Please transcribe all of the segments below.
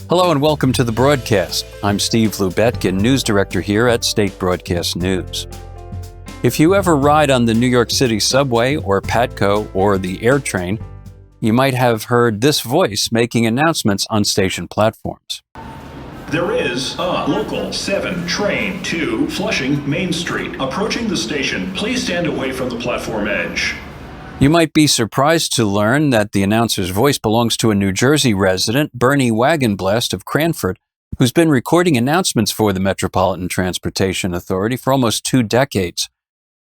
Hello and welcome to the broadcast. I'm Steve Lubetkin, news director here at State Broadcast News. If you ever ride on the New York City subway or PATCO or the air train, you might have heard this voice making announcements on station platforms. There is a Local 7 train to Flushing Main Street. Approaching the station, please stand away from the platform edge. You might be surprised to learn that the announcer's voice belongs to a New Jersey resident, Bernie Wagenblast of Cranford, who's been recording announcements for the Metropolitan Transportation Authority for almost 2 decades.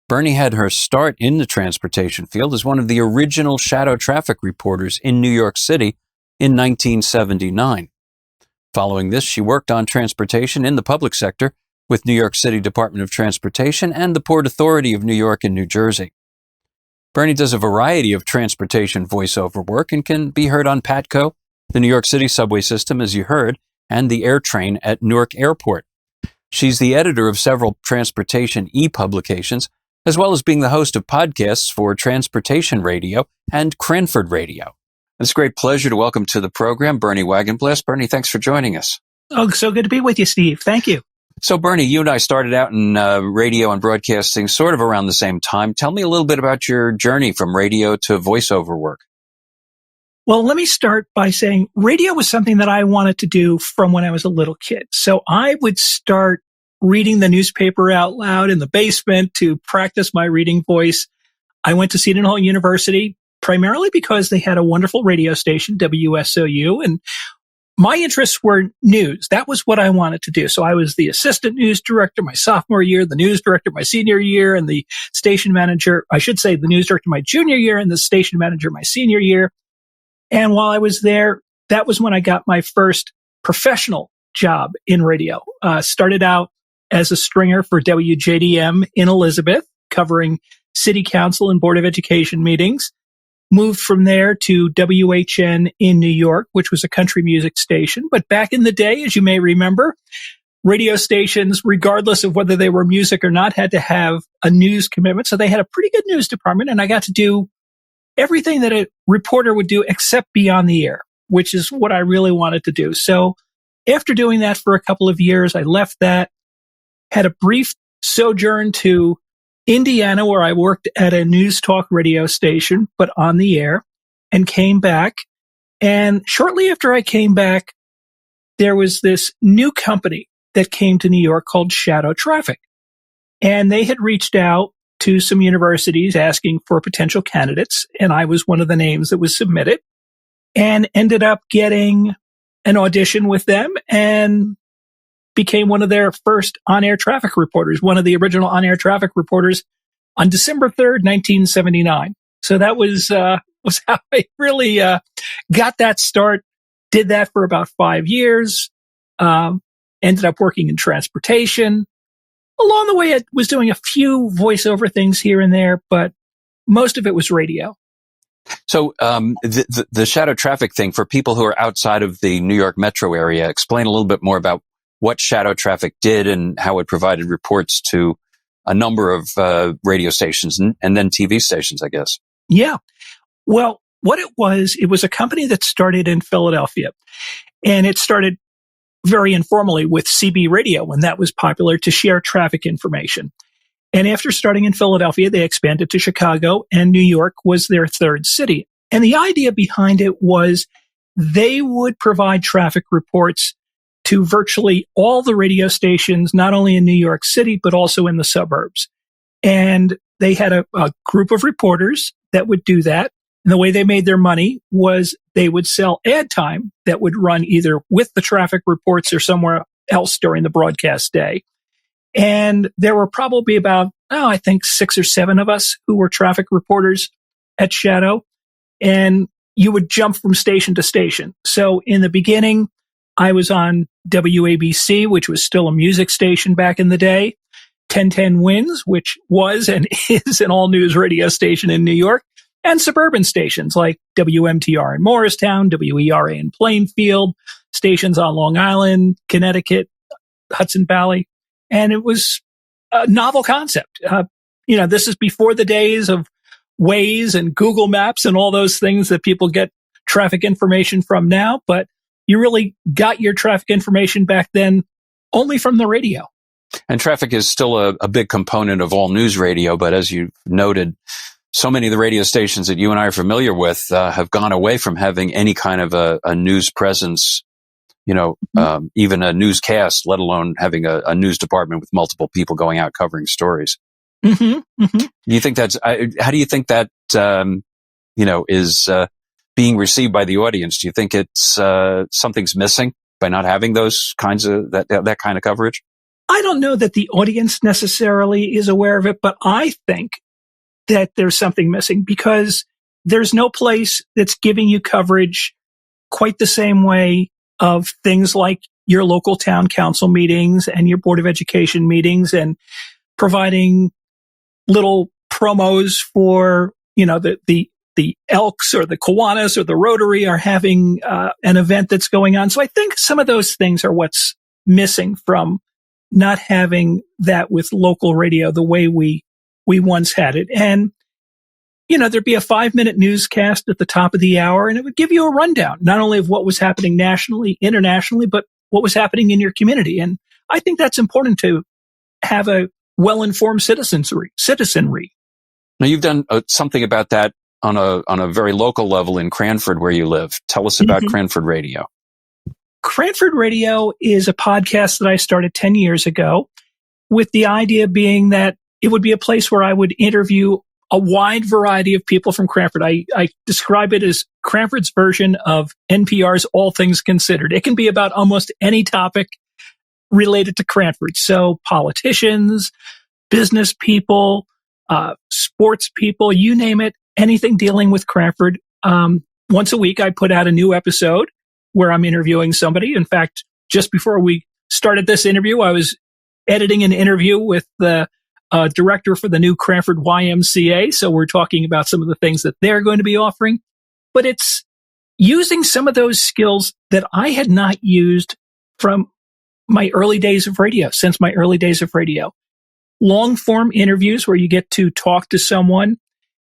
Bernie had her start in the transportation field as one of the original shadow traffic reporters in New York City in 1979. Following this, she worked on transportation in the public sector with New York City Department of Transportation and the Port Authority of New York and New Jersey. Bernie does a variety of transportation voiceover work and can be heard on PATCO, the New York City subway system, as you heard, and the air train at Newark Airport. She's the editor of several transportation e-publications, as well as being the host of podcasts for Transportation Radio and Cranford Radio. It's a great pleasure to welcome to the program Bernie Wagenblast. Bernie, thanks for joining us. Oh, so good to be with you, Steve. Thank you. So, Bernie, you and I started out in radio and broadcasting sort of around the same time. Tell me a little bit about your journey from radio to voiceover work. Well, let me start by saying radio was something that I wanted to do from when I was a little kid. So I would start reading the newspaper out loud in the basement to practice my reading voice. I went to Seton Hall University primarily because they had a wonderful radio station, WSOU, and my interests were news. That was what I wanted to do. So I was the assistant news director my sophomore year, the news director my senior year, and the station manager, I should say the news director my junior year and the station manager my senior year. And while I was there, that was when I got my first professional job in radio. Started out as a stringer for WJDM in Elizabeth, covering city council and board of education meetings. Moved from there to WHN in New York, which was a country music station. But back in the day, as you may remember, radio stations, regardless of whether they were music or not, had to have a news commitment. So they had a pretty good news department, and I got to do everything that a reporter would do except be on the air, which is what I really wanted to do. So after doing that for a couple of years, I left that, had a brief sojourn to Indiana, where I worked at a news talk radio station, but on the air, and came back. And shortly after I came back, there was this new company that came to New York called Shadow Traffic. And they had reached out to some universities asking for potential candidates. And I was one of the names that was submitted and ended up getting an audition with them and became one of their first on-air traffic reporters, one of the original on-air traffic reporters on December 3rd, 1979. So that was how I really got that start. Did that for about 5 years. Ended up working in transportation. Along the way, I was doing a few voiceover things here and there, but most of it was radio. So the shadow traffic thing, for people who are outside of the New York metro area, explain a little bit more about what shadow traffic did and how it provided reports to a number of radio stations and then TV stations, I guess. Yeah. Well, what it was a company that started in Philadelphia, and it started very informally with CB radio when that was popular to share traffic information. And after starting in Philadelphia, they expanded to Chicago, and New York was their third city. And the idea behind it was they would provide traffic reports to virtually all the radio stations, not only in New York City, but also in the suburbs. And they had a group of reporters that would do that. And the way they made their money was they would sell ad time that would run either with the traffic reports or somewhere else during the broadcast day. And there were probably about, I think 6 or 7 of us who were traffic reporters at Shadow. And you would jump from station to station. So in the beginning, I was on WABC, which was still a music station back in the day, 1010 Wins, which was and is an all-news radio station in New York, and suburban stations like WMTR in Morristown, WERA in Plainfield, stations on Long Island, Connecticut, Hudson Valley. And it was a novel concept. This is before the days of Waze and Google Maps and all those things that people get traffic information from now. But you really got your traffic information back then only from the radio. And traffic is still a big component of all news radio, but as you noted, so many of the radio stations that you and I are familiar with have gone away from having any kind of a news presence, even a newscast, let alone having a news department with multiple people going out covering stories. Mm-hmm. Mm-hmm. Do you think how do you think that, is being received by the audience? Do you think it's something's missing by not having those kinds of that kind of coverage? I don't know that the audience necessarily is aware of it, but I think that there's something missing because there's no place that's giving you coverage quite the same way of things like your local town council meetings and your board of education meetings and providing little promos for, the Elks or the Kiwanis or the Rotary are having an event that's going on. So I think some of those things are what's missing from not having that with local radio the way we once had it. And, there'd be a 5-minute newscast at the top of the hour, and it would give you a rundown, not only of what was happening nationally, internationally, but what was happening in your community. And I think that's important to have a well-informed citizenry. Now, you've done something about that on a very local level in Cranford, where you live. Tell us about Cranford Radio. Cranford Radio is a podcast that I started 10 years ago with the idea being that it would be a place where I would interview a wide variety of people from Cranford. I describe it as Cranford's version of NPR's All Things Considered. It can be about almost any topic related to Cranford. So politicians, business people, sports people, you name it, anything dealing with Cranford. Once a week, I put out a new episode where I'm interviewing somebody. In fact, just before we started this interview, I was editing an interview with the director for the new Cranford YMCA. So we're talking about some of the things that they're going to be offering. But it's using some of those skills that I had not used from my early days of radio, since my early days of radio. Long form interviews where you get to talk to someone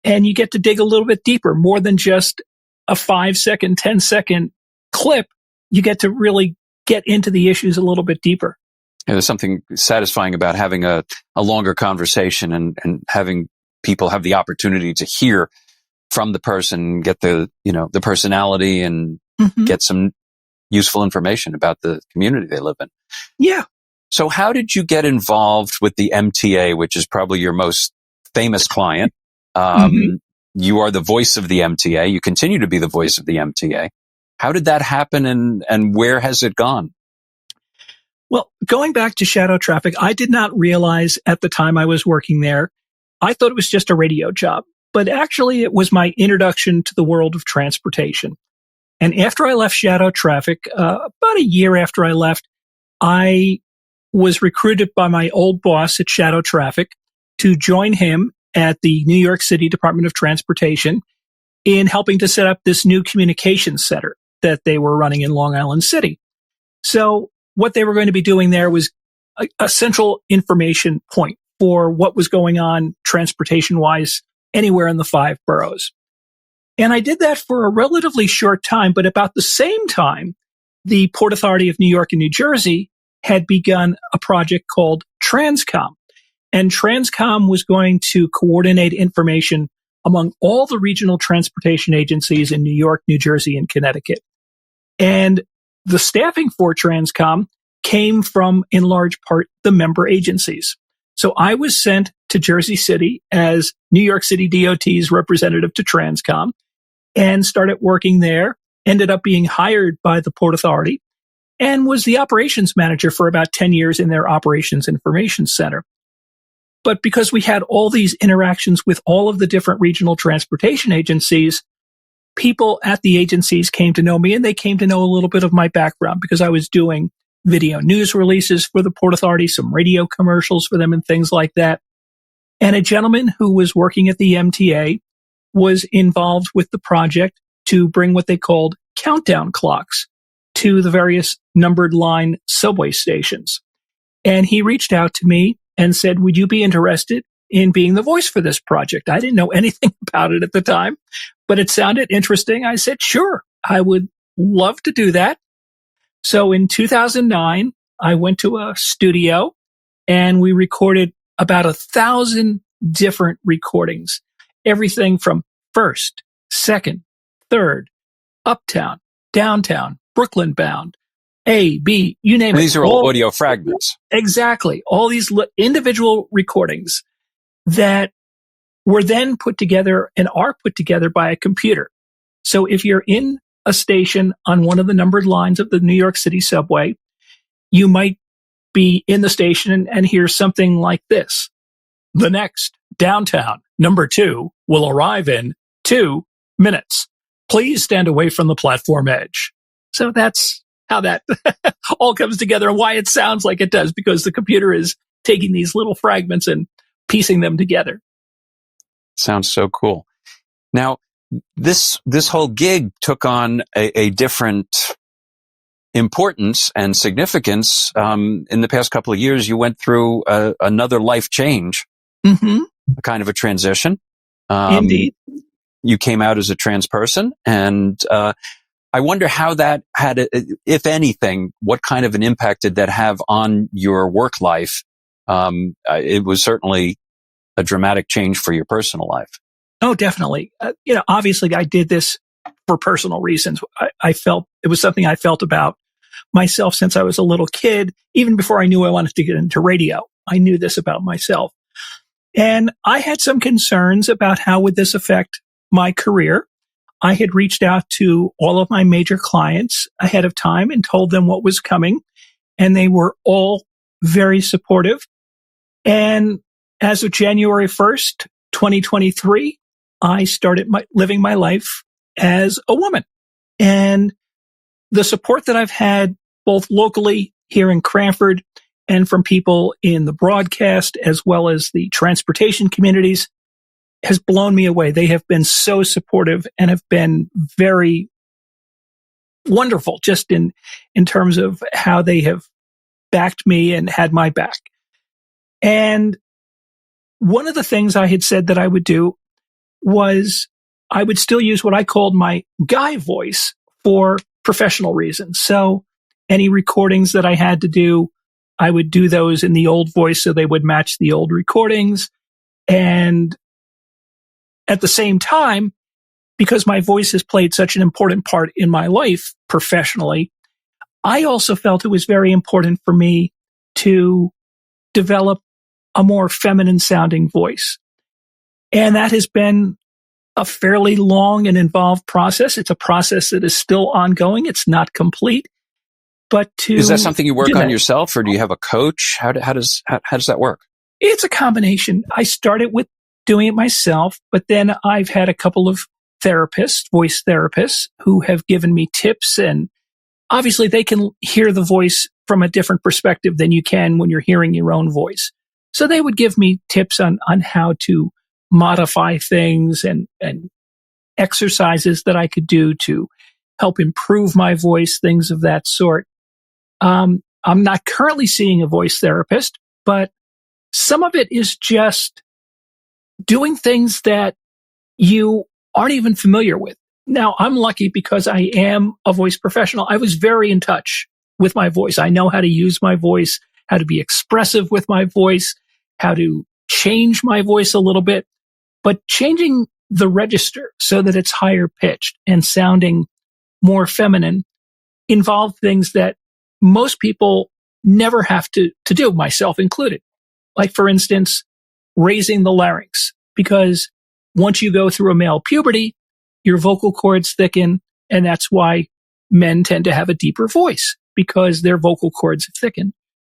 and you get to dig a little bit deeper, more than just a 5-second, 10-second clip. You get to really get into the issues a little bit deeper. Yeah, there's something satisfying about having a longer conversation and having people have the opportunity to hear from the person, get the personality and get some useful information about the community they live in. Yeah. So how did you get involved with the MTA, which is probably your most famous client? You are the voice of the MTA. You continue to be the voice of the MTA. How did that happen and where has it gone? Well, going back to shadow traffic, I did not realize at the time I was working there, I thought it was just a radio job, but actually it was my introduction to the world of transportation. And after I left shadow traffic, about a year after I left, I was recruited by my old boss at shadow traffic to join him at the New York City Department of Transportation in helping to set up this new communications center that they were running in Long Island City. So what they were going to be doing there was a central information point for what was going on transportation-wise anywhere in the 5 boroughs. And I did that for a relatively short time, but about the same time, the Port Authority of New York and New Jersey had begun a project called Transcom. And Transcom was going to coordinate information among all the regional transportation agencies in New York, New Jersey, and Connecticut. And the staffing for Transcom came from, in large part, the member agencies. So I was sent to Jersey City as New York City DOT's representative to Transcom and started working there, ended up being hired by the Port Authority, and was the operations manager for about 10 years in their Operations Information Center. But because we had all these interactions with all of the different regional transportation agencies, people at the agencies came to know me, and they came to know a little bit of my background because I was doing video news releases for the Port Authority, some radio commercials for them and things like that. And a gentleman who was working at the MTA was involved with the project to bring what they called countdown clocks to the various numbered line subway stations. And he reached out to me and said, would you be interested in being the voice for this project? I didn't know anything about it at the time, but it sounded interesting. I said, sure, I would love to do that. So in 2009, I went to a studio and we recorded about 1,000 different recordings, everything from first, second, third, uptown, downtown, Brooklyn bound, A, B, you name it. These are all audio fragments. Exactly. All these individual recordings that were then put together and are put together by a computer. So if you're in a station on one of the numbered lines of the New York City subway, you might be in the station and hear something like this. The next downtown number 2 will arrive in 2 minutes. Please stand away from the platform edge. So that's how that all comes together and why it sounds like it does, because the computer is taking these little fragments and piecing them together. Sounds so cool. Now, this whole gig took on a different importance and significance. In the past couple of years, you went through another life change, Mm-hmm. a kind of a transition. Indeed. You came out as a trans person, and I wonder how that had, if anything, what kind of an impact did that have on your work life? It was certainly a dramatic change for your personal life. Oh, definitely. Obviously I did this for personal reasons. I felt it was something I felt about myself since I was a little kid, even before I knew I wanted to get into radio. I knew this about myself. And I had some concerns about how would this affect my career. I had reached out to all of my major clients ahead of time and told them what was coming, and they were all very supportive. And as of January 1st, 2023, I started living my life as a woman. And the support that I've had both locally here in Cranford and from people in the broadcast as well as the transportation communities has blown me away. They have been so supportive and have been very wonderful just in terms of how they have backed me and had my back. And one of the things I had said that I would do was I would still use what I called my guy voice for professional reasons. So any recordings that I had to do, I would do those in the old voice so they would match the old recordings. And at the same time, because my voice has played such an important part in my life professionally, I also felt it was very important for me to develop a more feminine sounding voice. And that has been a fairly long and involved process. It's a process that is still ongoing. It's not complete. But is that something you work on yourself, or do you have a coach? How does that work? It's a combination. I started with doing it myself, but then I've had a couple of therapists, voice therapists, who have given me tips, and obviously they can hear the voice from a different perspective than you can when you're hearing your own voice. So they would give me tips on how to modify things and exercises that I could do to help improve my voice, things of that sort. I'm not currently seeing a voice therapist, but some of it is just doing things that you aren't even familiar with. Now, I'm lucky because I am a voice professional. I was very in touch with my voice. I know how to use my voice, how to be expressive with my voice, how to change my voice a little bit, but changing the register so that it's higher pitched and sounding more feminine involve things that most people never have to do, myself included. Like, for instance, raising the larynx, because once you go through a male puberty, your vocal cords thicken, and that's why men tend to have a deeper voice, because their vocal cords have thickened.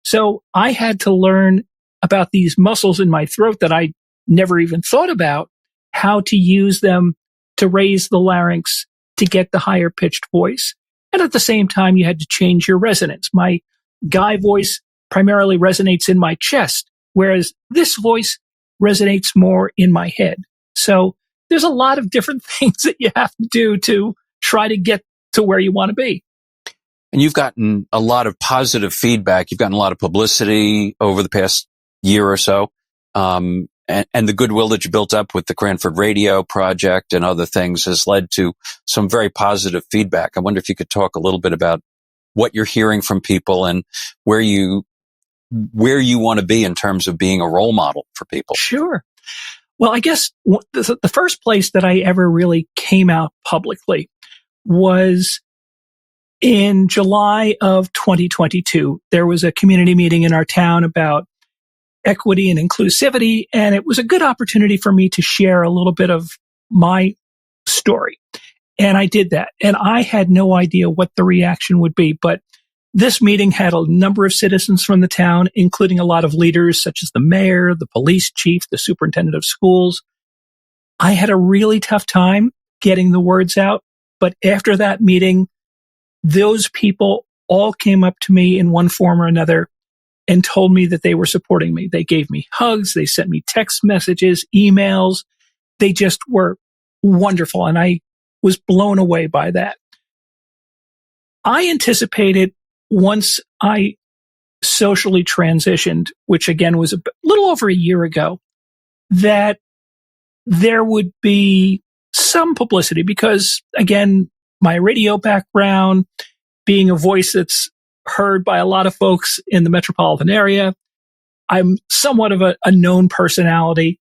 So I had to learn about these muscles in my throat that I never even thought about, how to use them to raise the larynx to get the higher pitched voice. And at the same time, you had to change your resonance. My guy voice primarily resonates in my chest, whereas this voice resonates more in my head. So there's a lot of different things that you have to do to try to get to where you want to be. And you've gotten a lot of positive feedback. You've gotten a lot of publicity over the past year or so. And the goodwill that you built up with the Cranford Radio Project and other things has led to some very positive feedback. I wonder if you could talk a little bit about what you're hearing from people and where you want to be in terms of being a role model for people? Sure. Well, I guess the first place that I ever really came out publicly was in July of 2022. There was a community meeting in our town about equity and inclusivity, and it was a good opportunity for me to share a little bit of my story. And I did that. And I had no idea what the reaction would be, but this meeting had a number of citizens from the town, including a lot of leaders such as the mayor, the police chief, the superintendent of schools. I had a really tough time getting the words out, but after that meeting, those people all came up to me in one form or another and told me that they were supporting me. They gave me hugs. They sent me text messages, emails. They just were wonderful. And I was blown away by that. I anticipated once I socially transitioned, which again was a little over a year ago, that there would be some publicity because, again, my radio background, being a voice that's heard by a lot of folks in the metropolitan area, I'm somewhat of a known personality.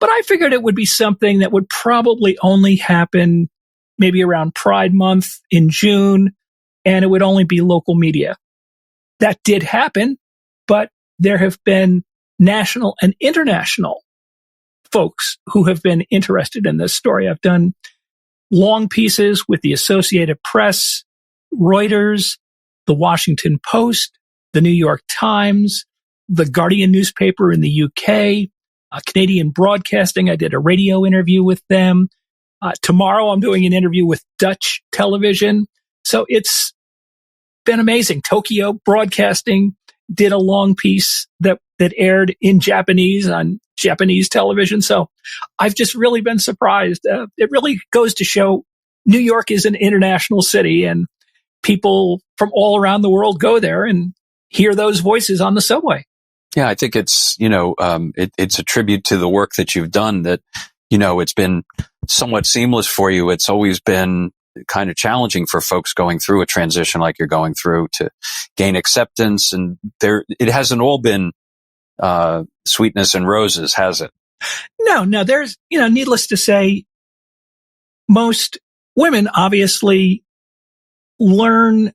But I figured it would be something that would probably only happen maybe around Pride Month in June, and it would only be local media. That did happen, but there have been national and international folks who have been interested in this story. I've done long pieces with the Associated Press, Reuters, the Washington Post, the New York Times, the Guardian newspaper in the UK, Canadian Broadcasting. I did a radio interview with them. Tomorrow I'm doing an interview with Dutch television. So it's been amazing. Tokyo Broadcasting did a long piece that aired in Japanese on Japanese television. So I've just really been surprised. It really goes to show New York is an international city and people from all around the world go there and hear those voices on the subway. Yeah, I think it's, it's a tribute to the work that you've done that, it's been somewhat seamless for you. It's always been kind of challenging for folks going through a transition like you're going through to gain acceptance. And it hasn't all been sweetness and roses, has it? No, there's, needless to say, most women obviously learn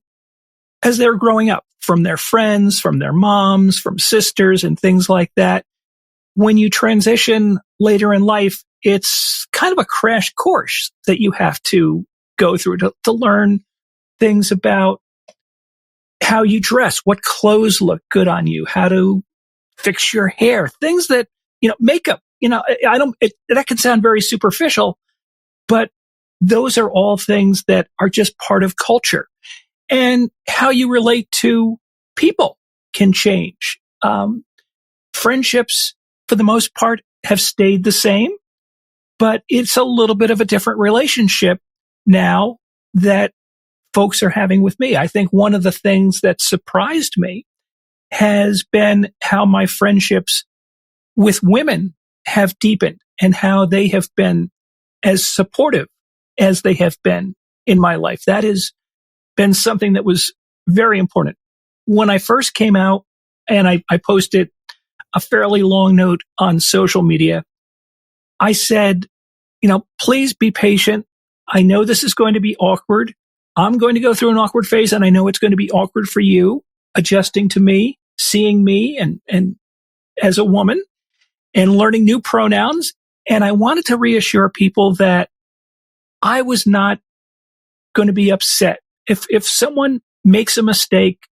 as they're growing up from their friends, from their moms, from sisters and things like that. When you transition later in life, it's kind of a crash course that you have to go through to learn things about how you dress, what clothes look good on you, how to fix your hair, things that, makeup, that can sound very superficial, but those are all things that are just part of culture. And how you relate to people can change. Friendships, for the most part, have stayed the same, but it's a little bit of a different relationship now that folks are having with me. I think one of the things that surprised me has been how my friendships with women have deepened and how they have been as supportive as they have been in my life. That has been something that was very important. When I first came out, and I posted a fairly long note on social media, I said, please be patient. I know this is going to be awkward. I'm going to go through an awkward phase, and I know it's going to be awkward for you, adjusting to me, seeing me and as a woman and learning new pronouns. And I wanted to reassure people that I was not going to be upset. If someone makes a mistake,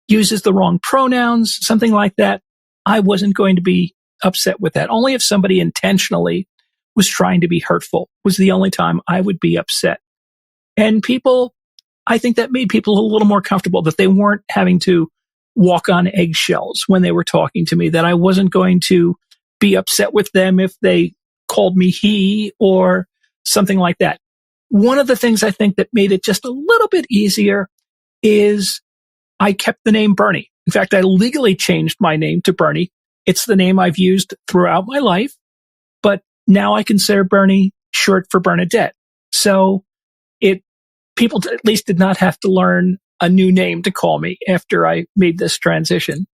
uses the wrong pronouns, something like that, I wasn't going to be upset with that. Only if somebody intentionally was trying to be hurtful was the only time I would be upset. And I think that made people a little more comfortable, that they weren't having to walk on eggshells when they were talking to me, that I wasn't going to be upset with them if they called me he or something like that. One of the things I think that made it just a little bit easier is I kept the name Bernie. In fact, I legally changed my name to Bernie. It's the name I've used throughout my life, but now I consider Bernie short for Bernadette. So people at least did not have to learn a new name to call me after I made this transition.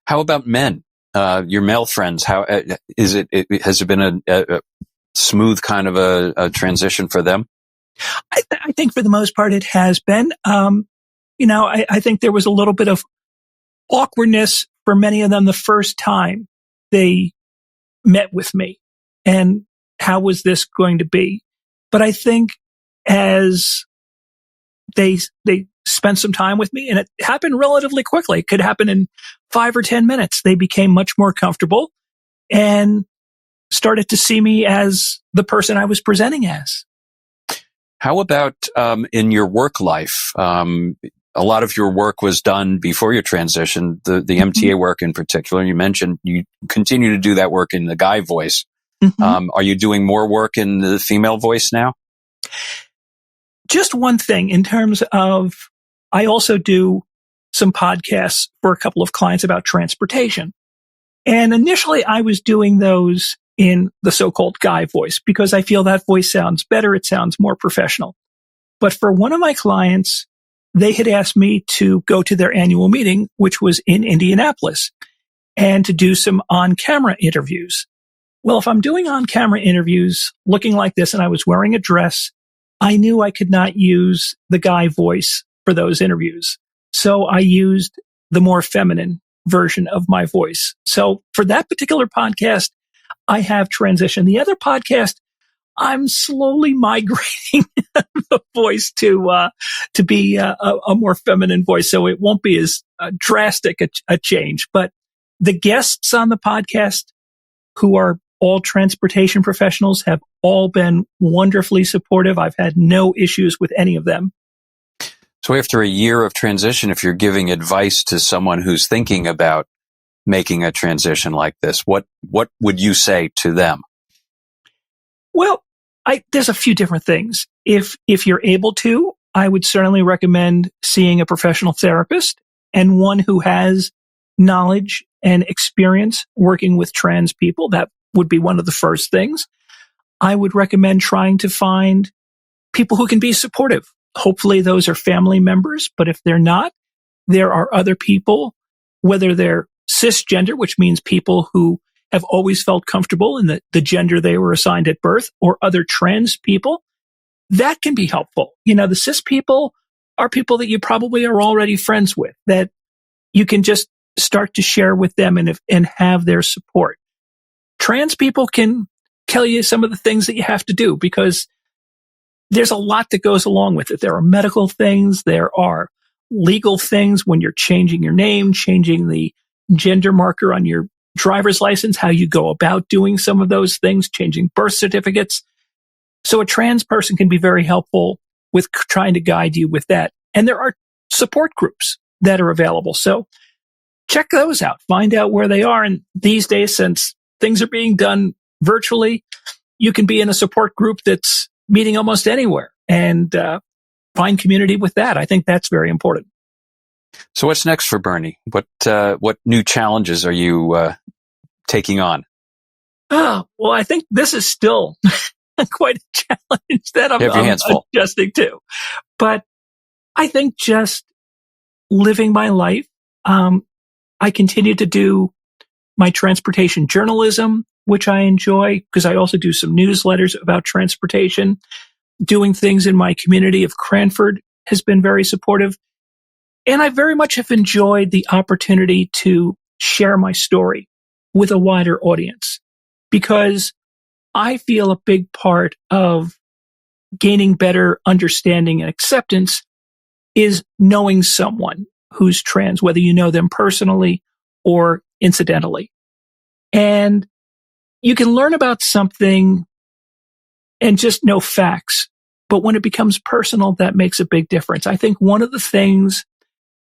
How about men? Your male friends? How has it been a smooth kind of a transition for them? I think for the most part it has been. I think there was a little bit of awkwardness for many of them the first time they met with me, and how was this going to be? But I think as they spent some time with me, and it happened relatively quickly. It could happen in 5 or 10 minutes. They became much more comfortable and started to see me as the person I was presenting as. How about in your work life? A lot of your work was done before your transition, the MTA work in particular. You mentioned you continue to do that work in the guy voice. Are you doing more work in the female voice now? Just one thing in terms of, I also do some podcasts for a couple of clients about transportation. And initially I was doing those in the so-called guy voice because I feel that voice sounds better. It sounds more professional. But for one of my clients, they had asked me to go to their annual meeting, which was in Indianapolis, and to do some on-camera interviews. Well, if I'm doing on-camera interviews looking like this and I was wearing a dress, I knew I could not use the guy voice for those interviews. So I used the more feminine version of my voice. So for that particular podcast, I have transitioned. The other podcast, I'm slowly migrating the voice to be a more feminine voice. So it won't be as drastic a change. But the guests on the podcast, who are all transportation professionals, have all been wonderfully supportive. I've had no issues with any of them. So after a year of transition, if you're giving advice to someone who's thinking about making a transition like this, what would you say to them? Well, there's a few different things. If you're able to, I would certainly recommend seeing a professional therapist and one who has knowledge and experience working with trans people. That would be one of the first things. I would recommend trying to find people who can be supportive. Hopefully those are family members, but if they're not, there are other people, whether they're cisgender, which means people who have always felt comfortable in the gender they were assigned at birth, or other trans people, that can be helpful. The cis people are people that you probably are already friends with, that you can just start to share with them and have their support. Trans people can tell you some of the things that you have to do because there's a lot that goes along with it. There are medical things. There are legal things when you're changing your name, changing the gender marker on your driver's license, how you go about doing some of those things, changing birth certificates. So a trans person can be very helpful with trying to guide you with that. And there are support groups that are available. So check those out, find out where they are. And these days, since things are being done virtually, you can be in a support group that's meeting almost anywhere and find community with that. I think that's very important. So what's next for Bernie? What new challenges are you taking on? Well, I think this is still quite a challenge that I'm adjusting to. But I think just living my life. I continue to do my transportation journalism, which I enjoy because I also do some newsletters about transportation. Doing things in my community of Cranford has been very supportive. And I very much have enjoyed the opportunity to share my story with a wider audience because I feel a big part of gaining better understanding and acceptance is knowing someone who's trans, whether you know them personally or incidentally. And you can learn about something and just know facts. But when it becomes personal, that makes a big difference. I think one of the things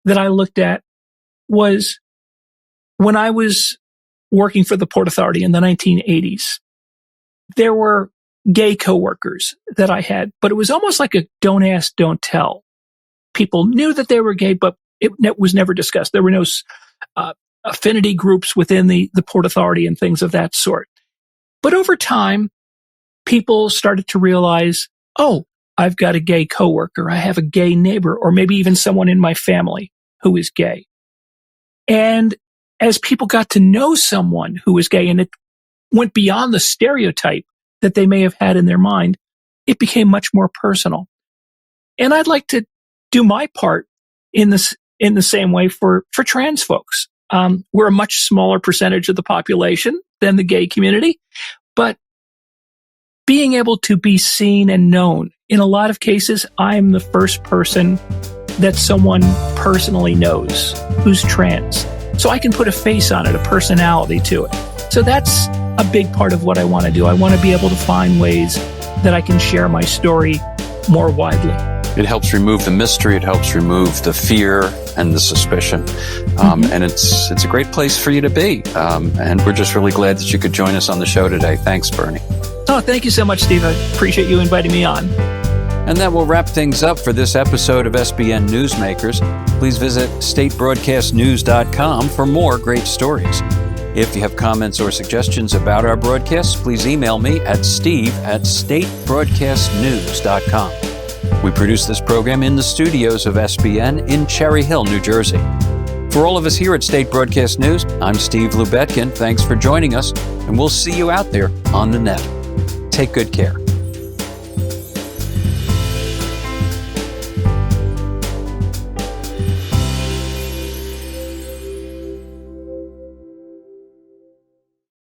that I looked at was when I was working for the Port Authority in the 1980s, there were gay coworkers that I had, but it was almost like a don't ask, don't tell. People knew that they were gay, but it was never discussed. There were no affinity groups within the Port Authority and things of that sort. But over time, people started to realize, oh, I've got a gay coworker, I have a gay neighbor, or maybe even someone in my family who is gay. And as people got to know someone who was gay and it went beyond the stereotype that they may have had in their mind, it became much more personal. And I'd like to do my part in the same way for trans folks. We're a much smaller percentage of the population than the gay community, but being able to be seen and known, in a lot of cases, I'm the first person that someone personally knows who's trans. So I can put a face on it, a personality to it. So that's a big part of what I want to do. I want to be able to find ways that I can share my story more widely. It helps remove the mystery. It helps remove the fear and the suspicion. And it's a great place for you to be. And we're just really glad that you could join us on the show today. Thanks, Bernie. Oh, thank you so much, Steve. I appreciate you inviting me on. And that will wrap things up for this episode of SBN Newsmakers. Please visit statebroadcastnews.com for more great stories. If you have comments or suggestions about our broadcasts, please email me at steve@statebroadcastnews.com. We produce this program in the studios of SBN in Cherry Hill, New Jersey. For all of us here at State Broadcast News, I'm Steve Lubetkin. Thanks for joining us, and we'll see you out there on the net. Take good care.